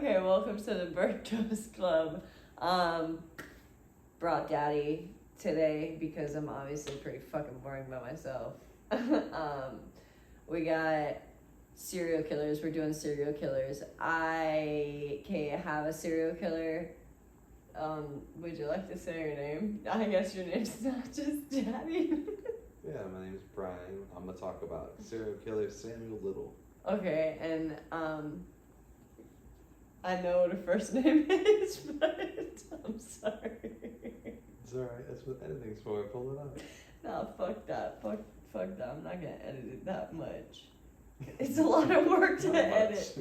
Okay, welcome to the Bird Toast Club. Brought Daddy today because I'm obviously pretty fucking boring by myself. We got serial killers. We're doing serial killers. I have a serial killer. Would you like to say your name? I guess your name's not just Daddy. Yeah, my name's Brian. I'm gonna talk about serial killer Samuel Little. Okay, and I know what her first name is, but I'm sorry. It's alright, that's what editing's for. Pull it up. No, fuck that. Fuck that. I'm not gonna edit it that much. It's a lot of work to edit.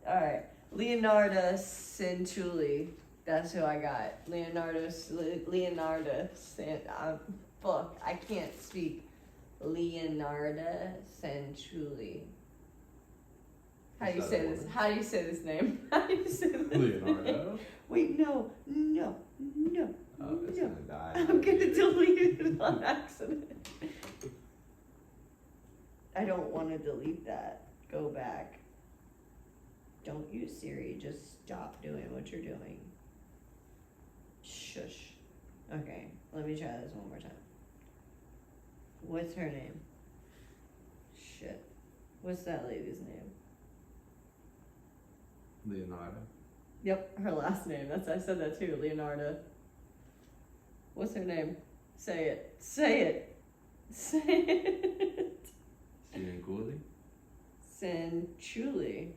Alright. Leonarda Cianciulli. That's who I got. Leonarda fuck, I can't speak. Leonarda Cianciulli. How do you say this? How do you say this name? How do you say this Leonardo? name? Wait, no. Oh, it's gonna die. I'm gonna delete it on accident. I don't want to delete that. Go back. Don't use Siri. Just stop doing what you're doing. Shush. Okay, let me try this one more time. What's her name? Shit. What's that lady's name? Leonardo. Yep, her last name. I said that too. Leonarda. What's her name? Say it. Say it. Say it. Cianciulli? Cianciulli.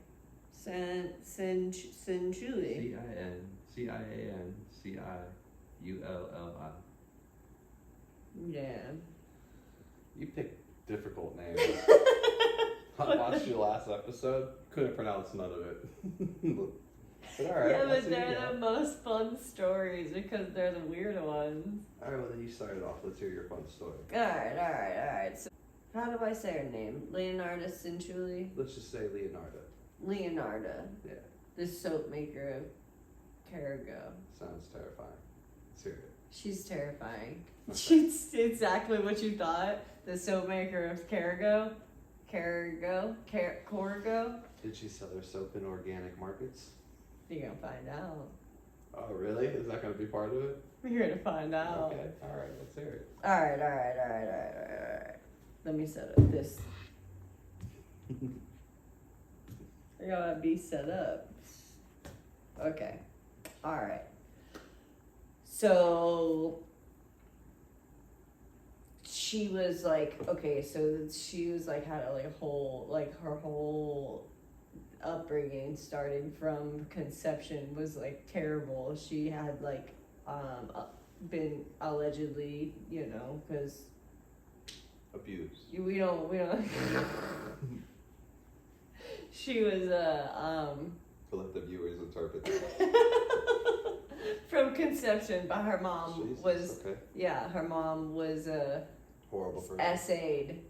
Cianciulli. Cianciulli. Yeah. You pick difficult names. I watched your last episode. Couldn't pronounce none of it. But alright. Yeah, but they're the most fun stories because they're the weird ones. Alright, well then you started off. Let's hear your fun story. Alright. So, how do I say her name? Leonarda Cianciulli? Let's just say Leonardo. Leonarda. Yeah. The soap maker of Correggio. Sounds terrifying. Serious. She's terrifying. She's exactly what you thought. The soap maker of Correggio. Correggio. Did she sell her soap in organic markets? You're gonna find out. Oh, really? Is that going to be part of it? You're gonna find out. Okay, alright, let's hear it. Alright. Let me set up this. I gotta be set up. Okay. Alright. So she was like, okay, so she was like, had a her whole upbringing starting from conception was like terrible. She had like been allegedly, because Abuse. we don't she was To let the viewers interpret that. from conception, but her mom Jesus, was okay. her mom was Horrible person. essayed,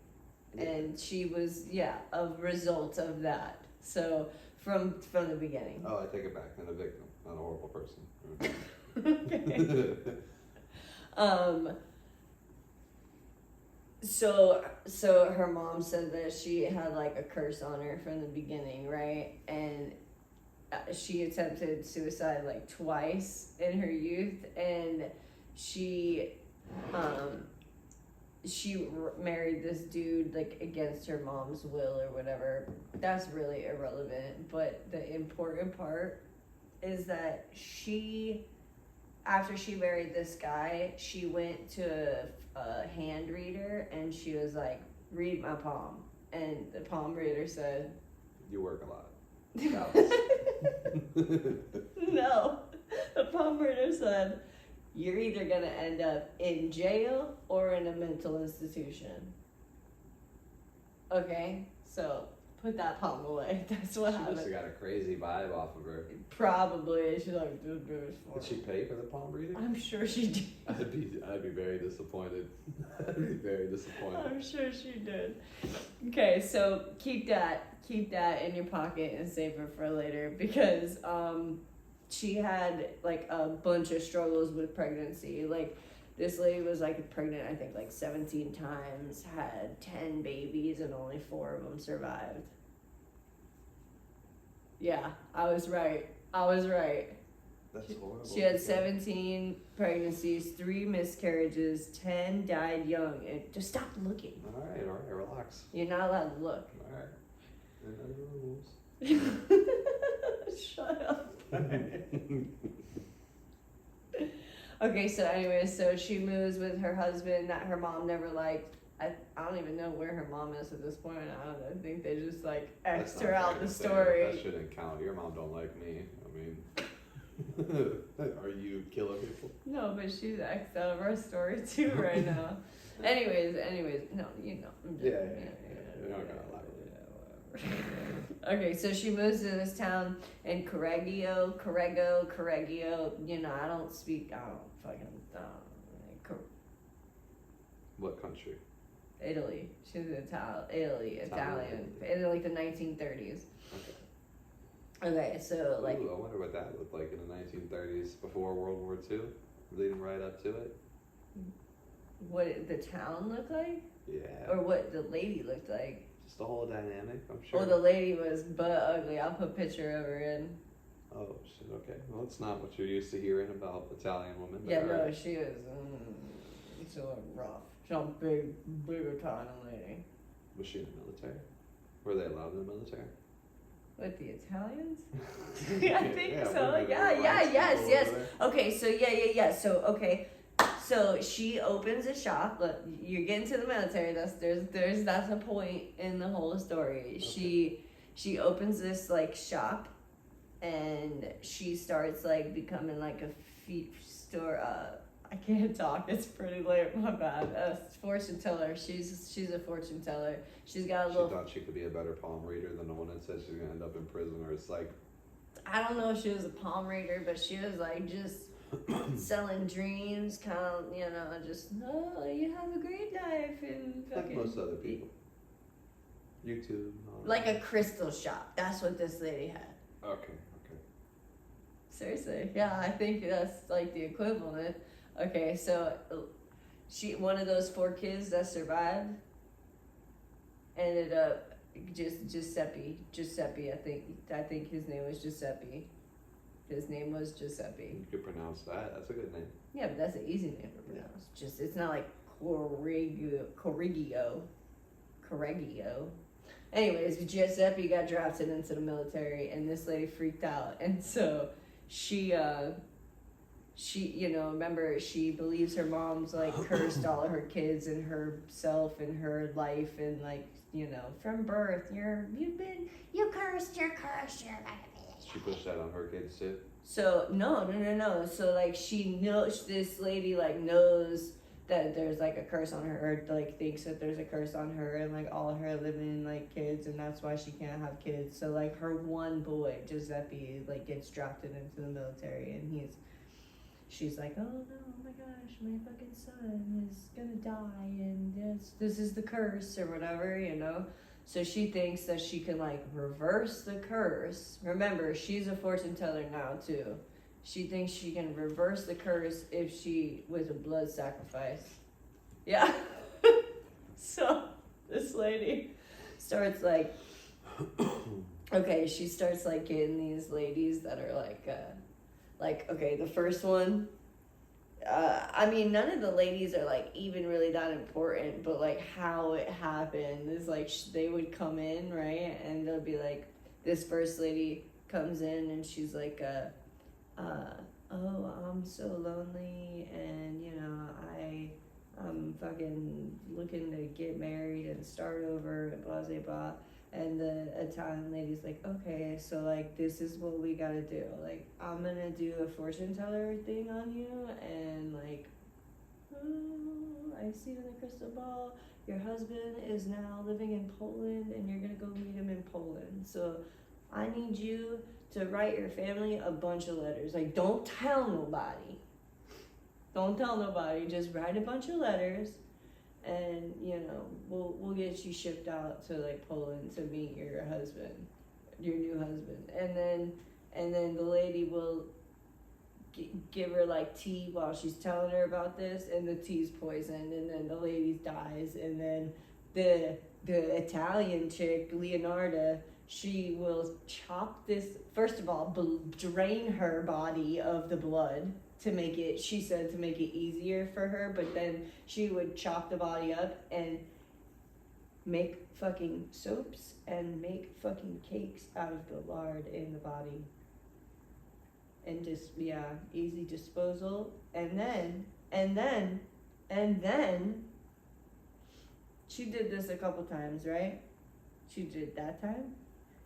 Yeah. and she was a result of that. So from the beginning. Oh, I take it back. Not a victim, not a horrible person. Okay. So her mom said that she had like a curse on her from the beginning, right? And she attempted suicide like twice in her youth, and she married this dude like against her mom's will or whatever. That's really irrelevant, but the important part is that after she married this guy, she went to a hand reader and she was like, read my palm. And the palm reader said, You work a lot. No. The palm reader said, you're either going to end up in jail or in a mental institution. Okay? So put that palm away. That's what She must happened. have got a crazy vibe off of her. Probably. She's like, dude, do this for Did she me. pay for the palm reading? I'm sure she did. I'd be very disappointed. I'd be very disappointed. I'm sure she did. Okay, so keep that in your pocket and save it for later, because she had like a bunch of struggles with pregnancy. Like, this lady was like pregnant, I think like 17 times, had 10 babies, and only 4 of them survived. Yeah, I was right. That's horrible. She had 17 pregnancies, 3 miscarriages, 10 died young. And just stop looking. All right, relax. You're not allowed to look. All right. There are no rules. Shut up. Okay, so anyway, so she moves with her husband that her mom never liked. I don't even know where her mom is at this point. I think they just like X'd her out the story. That shouldn't count. Your mom don't like me. I mean, are you killing people? No, but she's X'd out of our story too right now. anyways, no, you know. You're not gonna lie. Okay, so she moves to this town in Correggio. You know, I don't What country? Italy. She's Italian. In like the 1930s. Okay, so like. Ooh, I wonder what that looked like in the 1930s, before World War II, leading right up to it. What the town looked like? Yeah. Or what the lady looked like? Just the whole dynamic, I'm sure. Oh, the lady was butt ugly. I'll put a picture of her in. Oh shit. Okay. Well, it's not what you're used to hearing about Italian women. Yeah, no, she was. She looked rough. She's a big Italian lady. Was she in the military? Were they allowed in the military? With the Italians? I think so. Yes. Okay, so yeah. So okay. So she opens a shop. Look, you're getting to the military. That's a point in the whole story. Okay. She opens this like shop, and she starts like becoming like a feet store. I can't talk. It's pretty late. My bad. Fortune teller. She's a fortune teller. She's got a little. She thought she could be a better palm reader than the one that said she's gonna end up in prison or psych. I don't know if she was a palm reader, but she was like just. Selling dreams, kind of, you know, just you have a great life and like most other people. YouTube. Like a crystal shop. That's what this lady had. Okay. Seriously, yeah, I think that's like the equivalent. Okay, so she one of those 4 kids that survived ended up Giuseppe. I think his name was Giuseppe. His name was Giuseppe. You could pronounce that. That's a good name. Yeah, but that's an easy name to pronounce. Just it's not like Correggio. Anyways, Giuseppe got drafted into the military, and this lady freaked out, and so she you know, remember she believes her mom's like cursed all of her kids and herself and her life, and like, you know, from birth you cursed, you're She pushed that on her kids too? So, no. So, like, she knows, this lady, like, knows that there's, like, a curse on her, or, like, thinks that there's a curse on her and, like, all her living, like, kids, and that's why she can't have kids. So, like, her one boy, Giuseppe, like, gets drafted into the military, and she's like, oh, no, oh, my gosh, my fucking son is gonna die, and this is the curse, or whatever, you know? So she thinks that she can like reverse the curse. Remember, she's a fortune teller now too. She thinks she can reverse the curse with a blood sacrifice. Yeah. So this lady starts like, okay, she starts like getting these ladies that are like, okay, the first one, I mean, none of the ladies are like even really that important, but like how it happened is like they would come in, right, and they'll be like, this first lady comes in and she's like, oh, I'm so lonely, and you know, I'm fucking looking to get married and start over and blah blah blah. And the Italian lady's like, okay, so like this is what we gotta do. Like, I'm gonna do a fortune teller thing on you, and like, I see in the crystal ball, your husband is now living in Poland, and you're gonna go meet him in Poland. So I need you to write your family a bunch of letters. Like, don't tell nobody. Just write a bunch of letters. And, you know, we'll get you shipped out to like Poland to meet your new husband, and then the lady will give her like tea while she's telling her about this, and the tea's poisoned, and then the lady dies, and then the Italian chick Leonarda she will chop this, first of all, drain her body of the blood to make it, she said, to make it easier for her, but then she would chop the body up and make fucking soaps and make fucking cakes out of the lard in the body. And just, yeah, easy disposal. And then, she did this a couple times, right? She did that time.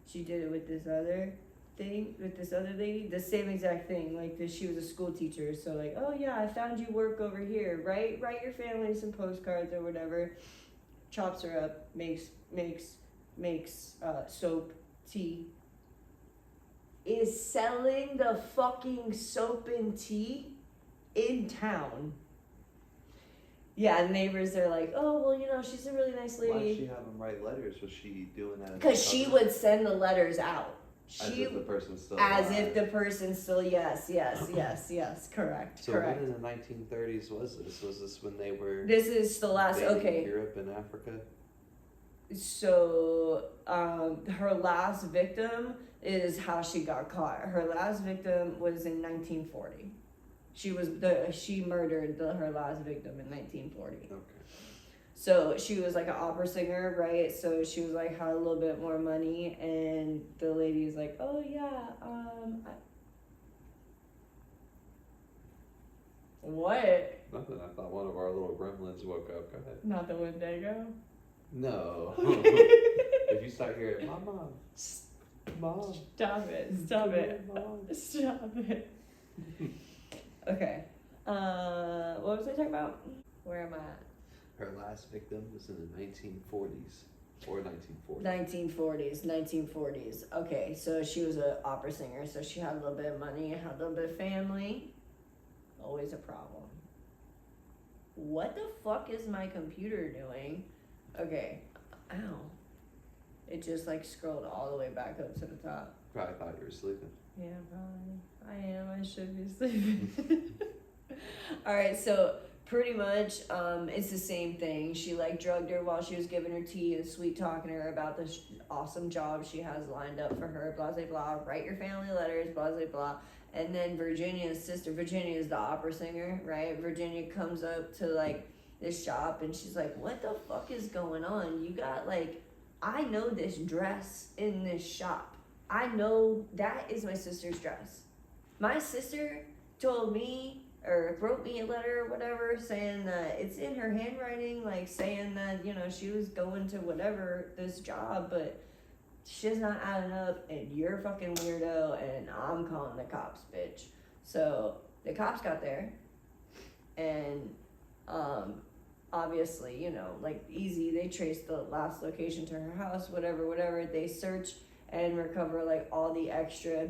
She did it with this other thing, with this other lady. The same exact thing. Like, this, she was a school teacher. So, like, oh, yeah, I found you work over here. Write your family some postcards or whatever. Chops her up, makes soap, tea. Is selling the fucking soap and tea in town. Yeah, neighbors are like, oh, well, you know, she's a really nice lady. Why did she have them write letters? Was she doing that? Because she would send the letters out. As if the person's still As alive. if the person's still, yes, correct, So correct. when in the 1930s was this? Was this when they were This is the last, invading okay. Europe and Africa? So, her last victim is how she got caught. Her last victim was in 1940. She murdered her last victim in 1940. Okay. So she was like an opera singer, right? So she was like, had a little bit more money, and the lady's like, oh yeah, what? Nothing. I thought one of our little gremlins woke up. Go ahead. Not the Wendigo? No. If you start hearing, Mom. Stop it. Mom. Stop it. Okay. What was I talking about? Where am I at? Her last victim was in the 1940s or 1940s. 1940s. Okay, so she was an opera singer, so she had a little bit of money, had a little bit of family. Always a problem. What the fuck is my computer doing? Okay. Ow. It just like scrolled all the way back up to the top. Probably thought you were sleeping. Yeah, probably. I am. I should be sleeping. Alright, so pretty much it's the same thing. She like drugged her while she was giving her tea and sweet talking to her about this awesome job she has lined up for her, blah, blah, blah. Write your family letters, blah, blah, blah. And then Virginia's sister, Virginia is the opera singer, right? Virginia comes up to like this shop and she's like, what the fuck is going on? You got like, I know this dress in this shop. I know that is my sister's dress. My sister told me or wrote me a letter or whatever saying that it's in her handwriting, like saying that, you know, she was going to whatever, this job, but shit's not adding up and you're a fucking weirdo and I'm calling the cops, bitch. So the cops got there and obviously, you know, like easy, they traced the last location to her house, whatever. They search and recover like all the extra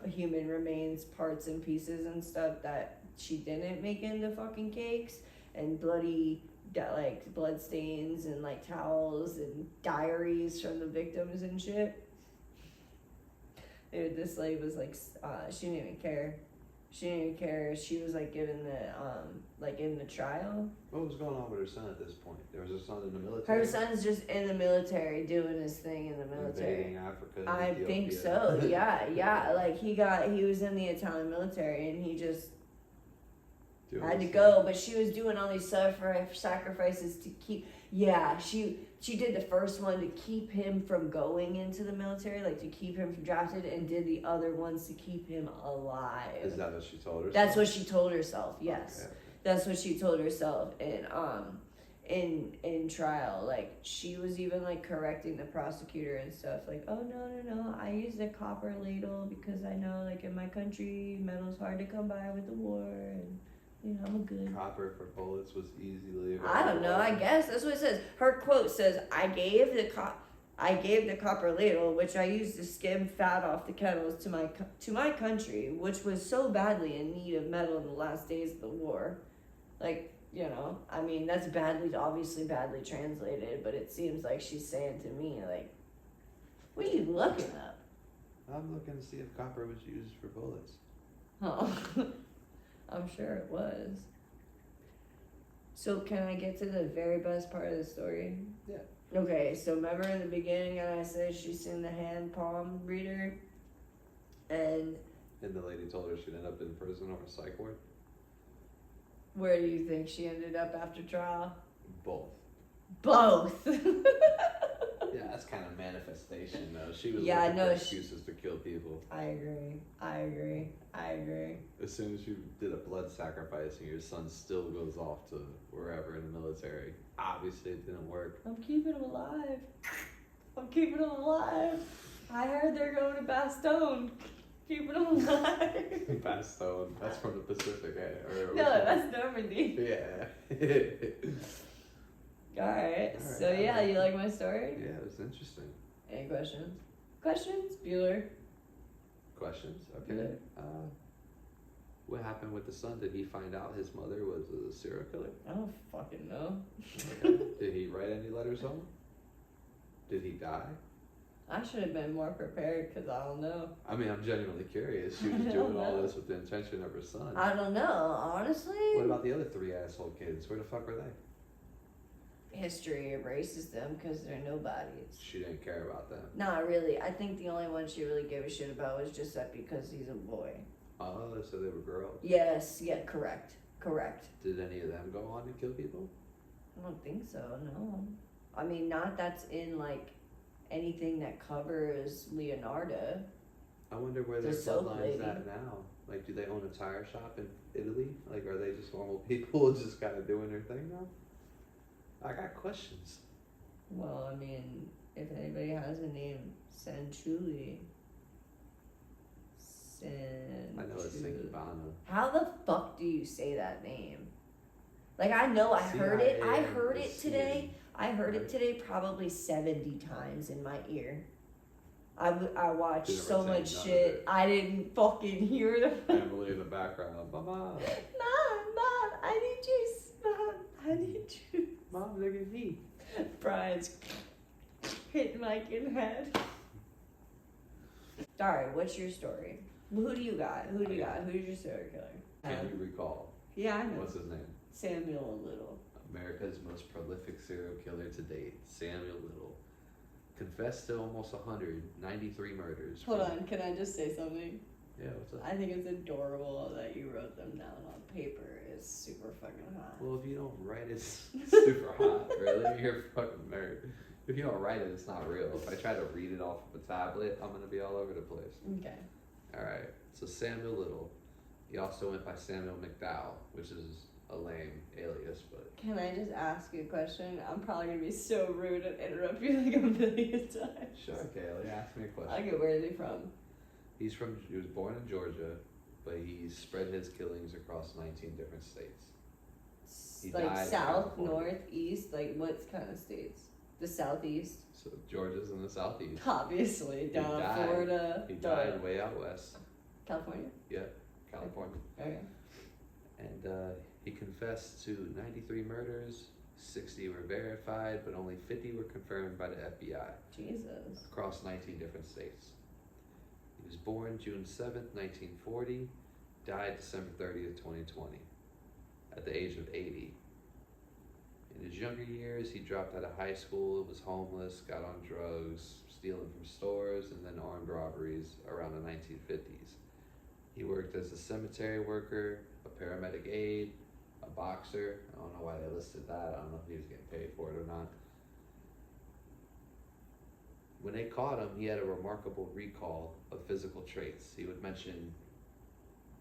human remains, parts and pieces and stuff that she didn't make into fucking cakes, and bloody like blood stains and like towels and diaries from the victims and shit. Dude, this lady was like, she didn't even care. She was like given the like in the trial. What was going on with her son at this point? There was a son in the military? Her son's just in the military doing his thing in the military. Invading Africa and I Ethiopia. think so. Yeah. Like he was in the Italian military and he just had to go, but she was doing all these sacrifices to keep. Yeah, she did the first one to keep him from going into the military, like to keep him from drafted, and did the other ones to keep him alive. Is that what she told herself? That's what she told herself. Yes, Okay. That's what she told herself. And in trial, like she was even like correcting the prosecutor and stuff, like, oh no, I used a copper ladle because I know like in my country metal's hard to come by with the war, and you know, I'm a good. Copper for bullets was easily available. I don't know. I guess that's what it says. Her quote says, "I gave the copper ladle, which I used to skim fat off the kettles to my country, which was so badly in need of metal in the last days of the war." Like, you know, I mean, that's obviously badly translated, but it seems like she's saying to me, like, what are you looking up? I'm looking to see if copper was used for bullets. Oh. I'm sure it was. So can I get to the very best part of the story? Yeah. Okay, so remember in the beginning and I said she's seen the hand palm reader? And the lady told her she'd end up in prison or a psych ward? where do you think she ended up after trial? Both. Both! Yeah, that's kind of manifestation, though. She was Yeah, looking no, for excuses to kill people. I agree. As soon as you did a blood sacrifice and your son still goes off to wherever in the military, obviously it didn't work. I'm keeping him alive. I heard they're going to Bastogne. Keeping him alive. Bastogne, that's from the Pacific, eh? No, that's Normandy. Yeah. Alright, Alright, so yeah, you like my story? Yeah, it was interesting. Any questions? Bueller? Questions? Okay. Bueller. What happened with the son? Did he find out his mother was a serial killer? I don't fucking know. Okay. Did he write any letters home? Did he die? I should have been more prepared because I don't know. I mean, I'm genuinely curious. She was doing all this with the intention of her son. I don't know, honestly. What about the other 3 asshole kids? Where the fuck were they? History erases them because they're nobodies. She didn't care about them. Not really. I think the only one she really gave a shit about was just that because he's a boy. Oh, so they were girls. Yes, yeah, correct. Did any of them go on to kill people? I don't think so, no. I mean, not that's in, like, anything that covers Leonarda. I wonder where their The soap bloodline's lady. at now. Like, do they own a tire shop in Italy? Like, are they just normal people just kind of doing their thing now? I got questions. Well, I mean, if anybody has a name, Cianciulli. I know it's Sinkibana. How the fuck do you say that name? Like, I know I heard it. I heard it today. I heard it today probably 70 times in my ear. I watched Didn't so retain much none of shit. it. I didn't fucking hear them. Emily in the background. Mama. Mom, I need juice. Mom, I need juice. Mom, look at me. Brian's hitting Mike in the head. Alright, what's your story? Who do you got? Who's your serial killer? Can you recall? Yeah, I know. What's his name? Samuel Little. America's most prolific serial killer to date, Samuel Little, confessed to almost 193 murders. Hold on, can I just say something? Yeah, what's up? I think it's adorable that you wrote them down on paper. It's super fucking hot. Well, if you don't write it, it's super hot, really. You're a fucking nerd. If you don't write it, it's not real. If I try to read it off of a tablet, I'm going to be all over the place. Okay. Alright, so Samuel Little. He also went by Samuel McDowell, which is a lame alias, but... Can I just ask you a question? I'm probably going to be so rude and interrupt you like a million times. Sure, Kaylee, ask me a question. Okay, where is he from? He was born in Georgia, but he spread his killings across 19 different states. He died Like in south, California. north, east, like what kind of states? The southeast? So Georgia's in the southeast. Obviously, down died. Florida. He died way out west. California? California. Okay. And he confessed to 93 murders, 60 were verified, but only 50 were confirmed by the FBI. Jesus. Across 19 different states. He was born June 7th, 1940, died December 30th, 2020, at the age of 80. In his younger years, he dropped out of high school, was homeless, got on drugs, stealing from stores, and then armed robberies around the 1950s. He worked as a cemetery worker, a paramedic aide, a boxer. I don't know why they listed that. I don't know if he was getting paid for it or not. When they caught him, he had a remarkable recall of physical traits. He would mention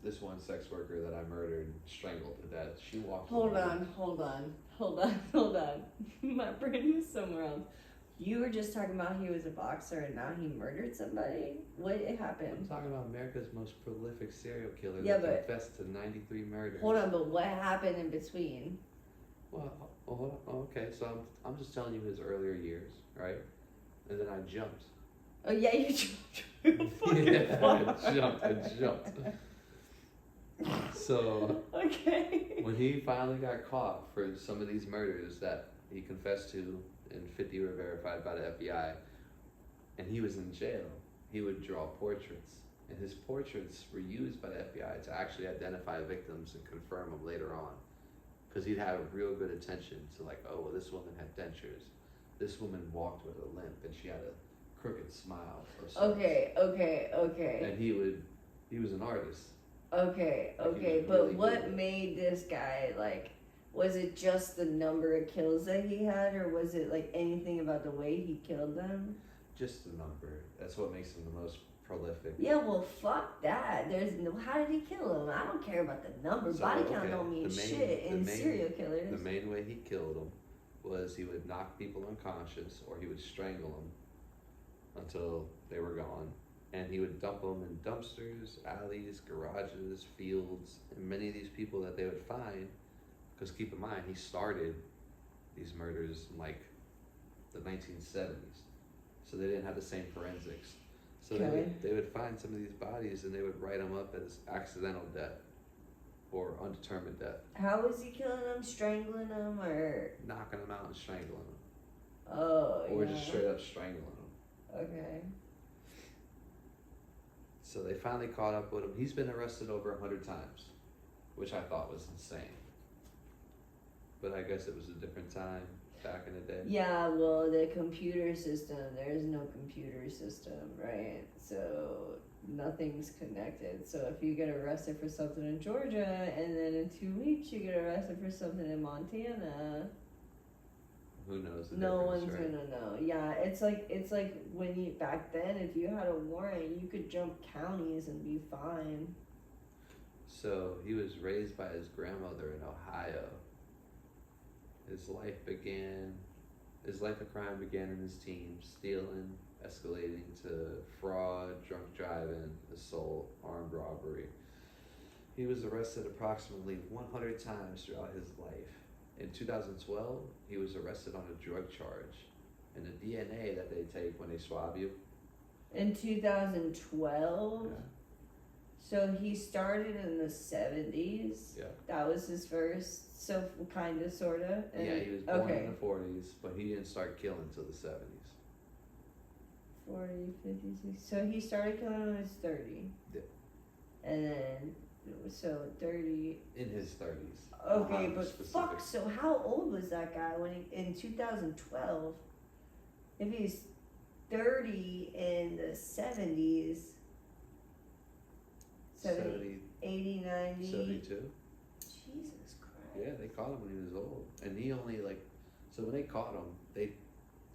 this one sex worker that I murdered, strangled to death. She walked Hold away. on. My brain was somewhere else. You were just talking about he was a boxer and now he murdered somebody? What I'm happened? talking about America's most prolific serial killer Yeah, that but- confessed to 93 murders. Hold on, but what happened in between? Well, hold on. Okay, so I'm just telling you his earlier years, right? And then I jumped. Oh yeah, you jumped fucking Yeah, far. I jumped. So Okay. when he finally got caught for some of these murders that he confessed to, and 50 were verified by the FBI, and he was in jail, he would draw portraits. And his portraits were used by the FBI to actually identify victims and confirm them later on. Because he'd have real good attention to like, oh, well, this woman had dentures. this woman walked with a limp and she had a crooked smile or something. Okay. And he was an artist. Okay, Like, he was but really what good. made this guy, like, was it just the number of kills that he had, or was it, like, anything about the way he killed them? Just the number. That's what makes him the most prolific. Yeah, well, fuck that. There's no, how did he kill him? I don't care about the number. So, Body count okay, don't mean the main- shit the in main- serial killers. The main way he killed them was he would knock people unconscious or he would strangle them until they were gone. And he would dump them in dumpsters, alleys, garages, fields, and many of these people that they would find, because keep in mind, he started these murders in like the 1970s. So they didn't have the same forensics. So Okay. they would find some of these bodies and they would write them up as accidental death or undetermined death. How was he killing them? Strangling them, or? Knocking them out and strangling them. Oh, Or yeah. just straight up strangling them. Okay. So they finally caught up with him. He's been arrested over 100 times, which I thought was insane. But I guess it was a different time back in the day. Yeah, well, the computer system, there's no computer system, right? So nothing's connected. So if you get arrested for something in Georgia and then in 2 weeks you get arrested for something in Montana, Who knows the no difference, one's right? gonna know. Yeah, it's like when you, back then, if you had a warrant, you could jump counties and be fine. So he was raised by his grandmother in Ohio. His life of crime began in his teens, stealing, escalating to fraud, drunk driving, assault, armed robbery. He was arrested approximately 100 times throughout his life. In 2012, he was arrested on a drug charge. And the DNA that they take when they swab you. In 2012, Yeah. so he started in the 70s. Yeah. That was his first, so kind of, sort of. Yeah, he was born okay. in the 40s, but he didn't start killing until the 70s. 40, 50, 60. So he started killing when he was 30. Yeah. And then, so 30. In his 30s. Okay, but Specific. fuck, so how old was that guy when he, in 2012? If he's 30 in the 70s, 70, 80, 90. 72. Jesus Christ. Yeah, they caught him when he was old. And he only, like, so when they caught him,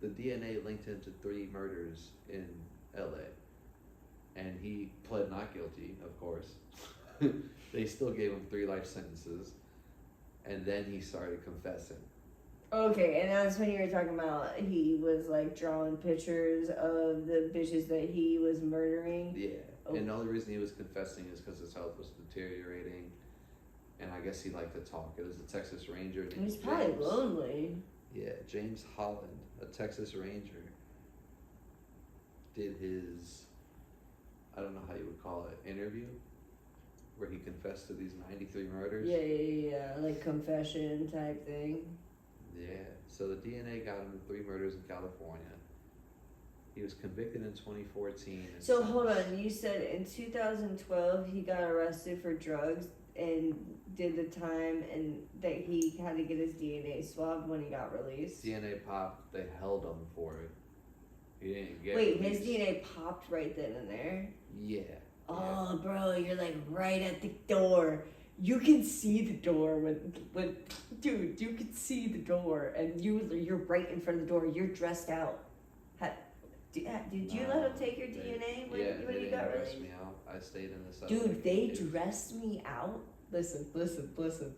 the DNA linked him to 3 murders in LA. And he pled not guilty, of course. They still gave him 3 life sentences. And then he started confessing. Okay, and that's when you were talking about he was like drawing pictures of the bitches that he was murdering. Yeah. Oh. And the only reason he was confessing is because his health was deteriorating. And I guess he liked to talk. It was a Texas Ranger named He's probably James. lonely. Yeah, James Holland, a Texas Ranger, did his, I don't know how you would call it, interview, where he confessed to these 93 murders. Yeah, like confession type thing. Yeah, so the DNA got him in 3 murders in California. He was convicted in 2014. and So sentenced- hold on, you said in 2012 he got arrested for drugs and did the time, and that he had to get his DNA swabbed when he got released. DNA popped, they held him for it. He didn't get Wait, his released. DNA popped right then and there? Yeah. Oh, bro, you're like right at the door. You can see the door with dude. You can see the door, and you're right in front of the door. You're dressed out. Did you let him take your DNA when they you didn't got dress released? me out. I stayed in the cell. Dude, they dressed me out. Listen.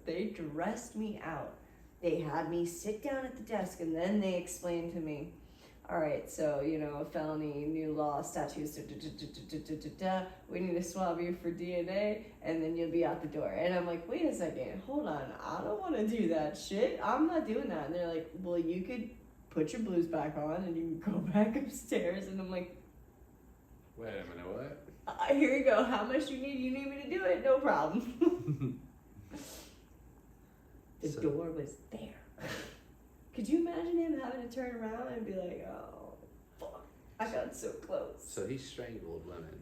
They dressed me out. They had me sit down at the desk, and then they explained to me, all right, so, felony, new law, statutes, we need to swab you for DNA, and then you'll be out the door. And I'm like, wait a second, hold on, I don't want to do that shit. I'm not doing that. And they're like, well, you could put your blues back on, and you can go back upstairs. And I'm like, Wait a minute, what? here you go. How much you need? You need me to do it? No problem. The door was there. Could you imagine him having to turn around and be like, oh, fuck, I got so close. So he strangled women,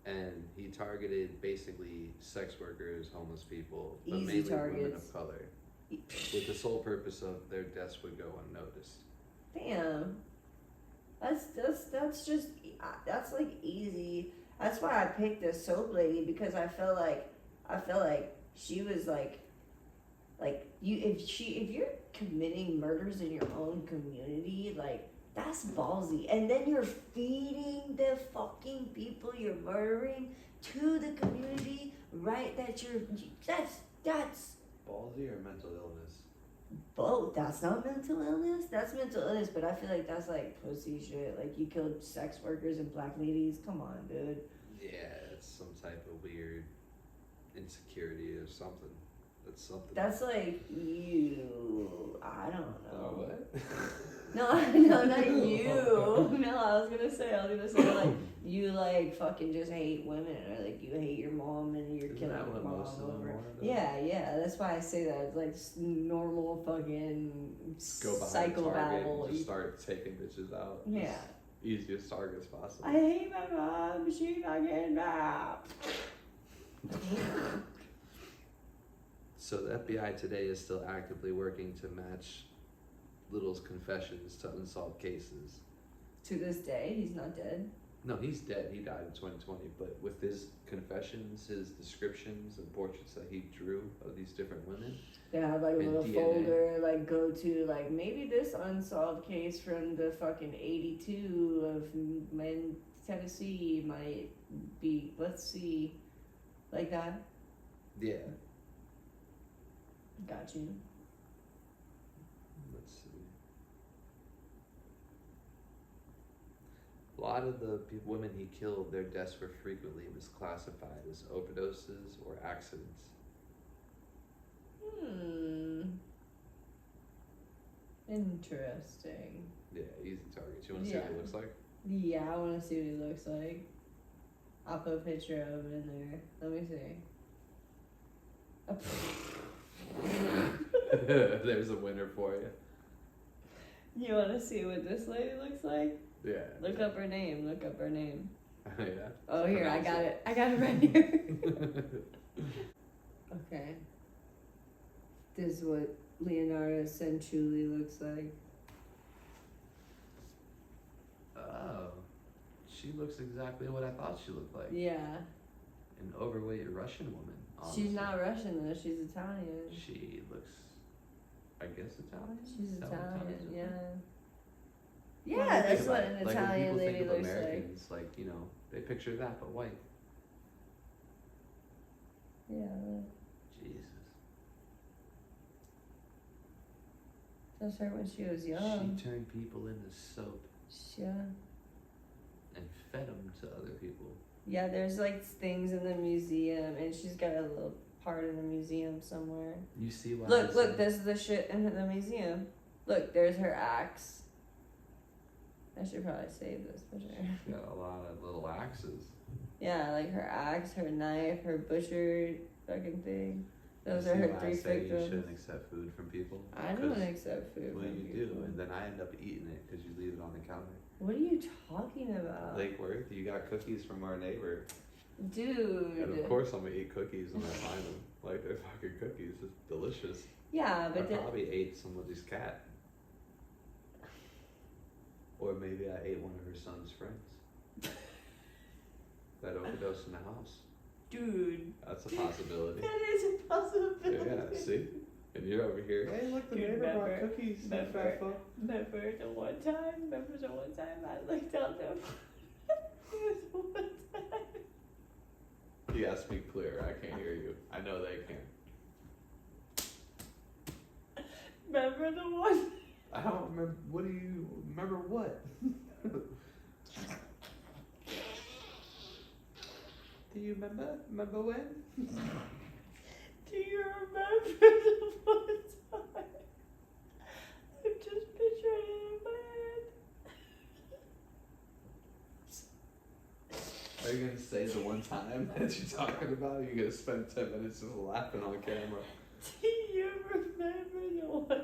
and he targeted basically sex workers, homeless people, but Easy mainly women targets. of color, with the sole purpose of their deaths would go unnoticed. Damn. That's just that's like easy. That's why I picked the soap lady, because I felt like she was like if you're committing murders in your own community, like that's ballsy. And then you're feeding the fucking people you're murdering to the community, right? That's Ballsy or mental illness? both. That's not mental illness. That's mental illness, but I feel like that's like pussy shit. Like you killed sex workers and black ladies. Come on, dude. Yeah, it's some type of weird insecurity or something. That's something. That's like you. I don't know. Oh, what? No, not you. No, I was gonna say like you like fucking just hate women, or like you hate your mom and you're Isn't killing that your what mom most of them over. are, though? Yeah. That's why I say that. It's like normal fucking Go behind Target psychobabble. and just start taking bitches out. Yeah. Easiest targets possible. I hate my mom. She fucking bad. So the FBI today is still actively working to match Little's confessions to unsolved cases. To this day, he's not dead. No, he's dead. He died in 2020. But with his confessions, his descriptions and portraits that he drew of these different women, They have like a And little DNA. folder, like go to, like maybe this unsolved case from the fucking 82 of Tennessee might be, let's see, like that. yeah. Got you. Let's see. A lot of the women he killed, their deaths were frequently misclassified as overdoses or accidents. Interesting. Yeah, easy targets. You want to see what he looks like? Yeah, I want to see what he looks like. I'll put a picture of him in there. Let me see. There's a winner for you. You want to see what this lady looks like? Yeah. Look up her name. Yeah. Oh, here, I got it. I got it right here. Okay. This is what Leonarda Cianciulli looks like. Oh. She looks exactly what I thought she looked like. Yeah. An overweight Russian woman. Honestly. She's not Russian, though. She's Italian. She looks, I guess, Italian? She's Italian, yeah. Well, Yeah, think that's about what it. an Like, Italian when people lady think of looks like. Americans, like, you know, they picture that, but white. Yeah. Jesus. That's her when she was young. She turned people into soap Yeah. and fed them to other people. Yeah, there's like things in the museum, and she's got a little part in the museum somewhere. You see why? Look, this is the shit in the museum. Look, there's her axe. I should probably save this picture. She's got a lot of little axes. Yeah, like her axe, her knife, her butcher fucking thing. Those You are see her why I 3 say you victims. shouldn't accept food from people? I don't accept food Well, from you people. do, and then I end up eating it because you leave it on the counter. What are you talking about? Lake Worth, you got cookies from our neighbor. Dude. And of course I'm gonna eat cookies when I find them. Like, they're fucking cookies. It's delicious. Yeah, I but probably ate somebody's cat. Or maybe I ate one of her son's friends. That overdosed in the house. dude. That's a possibility. That is a possibility. Yeah, see? And you're over here. Hey, look, the Dude, neighbor brought remember- cookies. remember- Remember the one time I looked out them? It was one time. You gotta speak clearer. I can't hear you. I know they can. Remember the one? I don't remember. What do you remember? What? Do you remember? Remember when? Do you remember the one time? I'm just picturing it in my head. Are you gonna say the one time that you're talking about? Or are you gonna spend 10 minutes just laughing on camera? Do you remember the one time?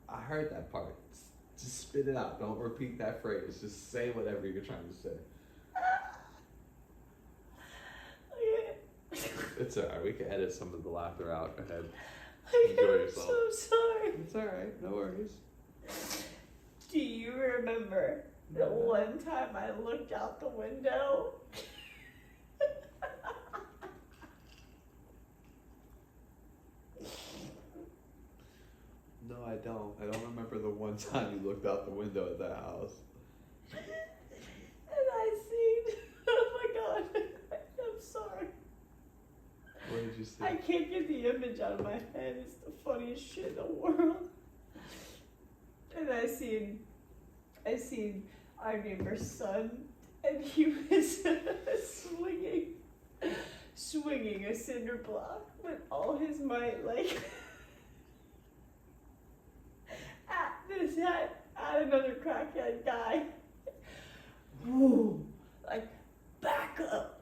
I heard that part. Just spit it out. Don't repeat that phrase. Just say whatever you're trying to say. It's alright. We can edit some of the laughter out. Go ahead. Enjoy I'm yourself. so sorry. It's alright. No worries. Do you remember the one time I looked out the window? No, I don't. I don't remember the one time you looked out the window at the house. And I seen, oh my god, I'm sorry. What did you see? I can't get the image out of my head. It's the funniest shit in the world. And I seen our neighbor's son, and he was swinging a cinder block with all his might, like at another crackhead guy. Woo! Like back up,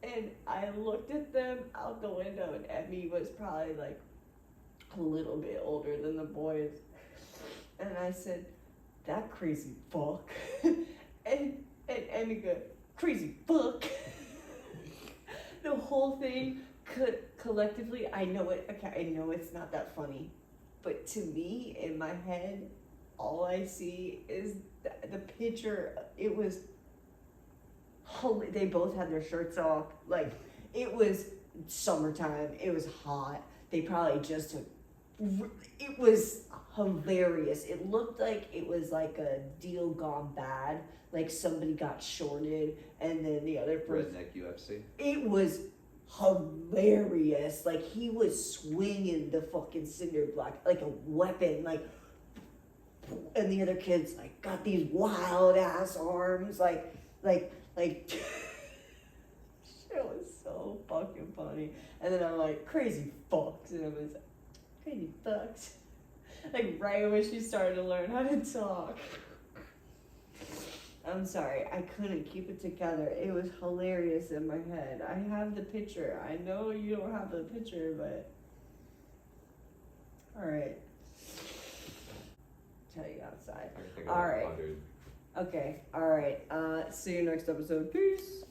and I looked at them out the window, and Emmy was probably like a little bit older than the boys, and I said, "That crazy fuck," and Emmy go, "Crazy fuck." The whole thing collectively, I know it. Okay, I know it's not that funny, but to me, in my head, all I see is the picture. It was. They both had their shirts off. Like, it was summertime. It was hot. They probably just took. It was hilarious. It looked like it was like a deal gone bad. Like somebody got shorted, and then the other person. Redneck UFC. It was hilarious. Like, he was swinging the fucking cinder block like a weapon. Like, and the other kids like got these wild ass arms. Like. Shit was so fucking funny. And then I'm like, crazy fucks. And I was like, crazy fucks. Like, right when she started to learn how to talk. I'm sorry, I couldn't keep it together. It was hilarious in my head. I have the picture. I know you don't have the picture, but. Alright. Tell you outside. Alright. Okay, alright. See you next episode. Peace.